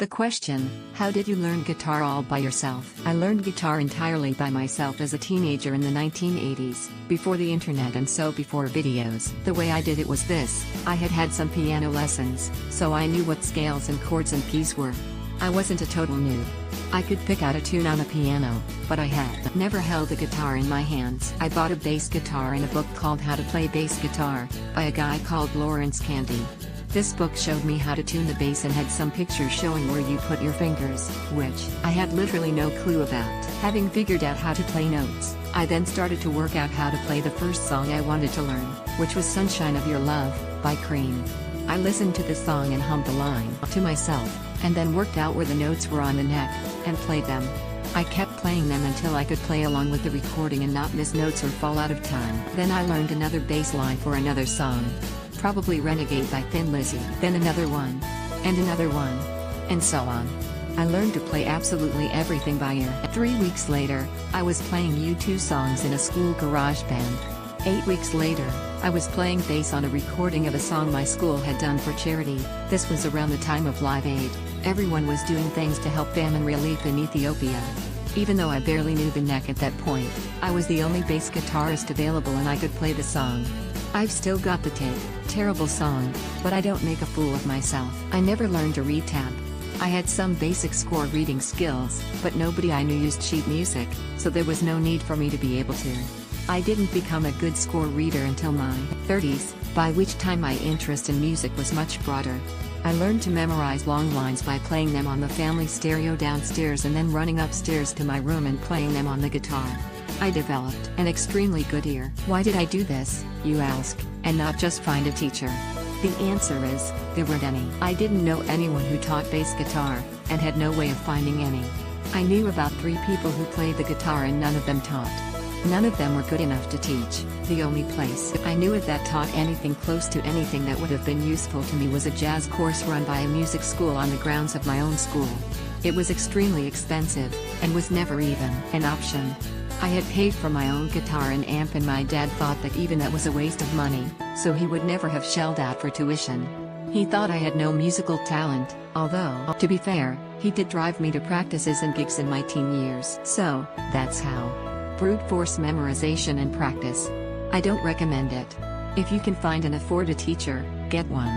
The question, how did you learn guitar all by yourself? I learned guitar entirely by myself as a teenager in the 1980s, before the internet and so before videos. The way I did it was this: I had had some piano lessons, so I knew what scales and chords and keys were. I wasn't a total noob. I could pick out a tune on the piano, but I had never held a guitar in my hands. I bought a bass guitar in a book called How to Play Bass Guitar, by a guy called Lawrence Candy. This book showed me how to tune the bass and had some pictures showing where you put your fingers, which I had literally no clue about. Having figured out how to play notes, I then started to work out how to play the first song I wanted to learn, which was Sunshine of Your Love, by Cream. I listened to the song and hummed the line to myself, and then worked out where the notes were on the neck, and played them. I kept playing them until I could play along with the recording and not miss notes or fall out of time. Then I learned another bass line for another song. Probably Renegade by Thin Lizzy. Then another one. And another one. And so on. I learned to play absolutely everything by ear. 3 weeks later, I was playing U2 songs in a school garage band. 8 weeks later, I was playing bass on a recording of a song my school had done for charity. This was around the time of Live Aid. Everyone was doing things to help famine relief in Ethiopia. Even though I barely knew the neck at that point, I was the only bass guitarist available and I could play the song. I've still got the tape. Terrible song, but I don't make a fool of myself. I never learned to read tab. I had some basic score reading skills, but nobody I knew used sheet music, so there was no need for me to be able to. I didn't become a good score reader until my 30s, by which time my interest in music was much broader. I learned to memorize long lines by playing them on the family stereo downstairs and then running upstairs to my room and playing them on the guitar. I developed an extremely good ear. Why did I do this, you ask, and not just find a teacher? The answer is, there weren't any. I didn't know anyone who taught bass guitar, and had no way of finding any. I knew about 3 people who played the guitar and none of them taught. None of them were good enough to teach. The only place I knew of that taught anything close to anything that would have been useful to me was a jazz course run by a music school on the grounds of my own school. It was extremely expensive, and was never even an option. I had paid for my own guitar and amp and my dad thought that even that was a waste of money, so he would never have shelled out for tuition. He thought I had no musical talent, although, to be fair, he did drive me to practices and gigs in my teen years. So, that's how. Brute force memorization and practice. I don't recommend it. If you can find and afford a teacher, get one.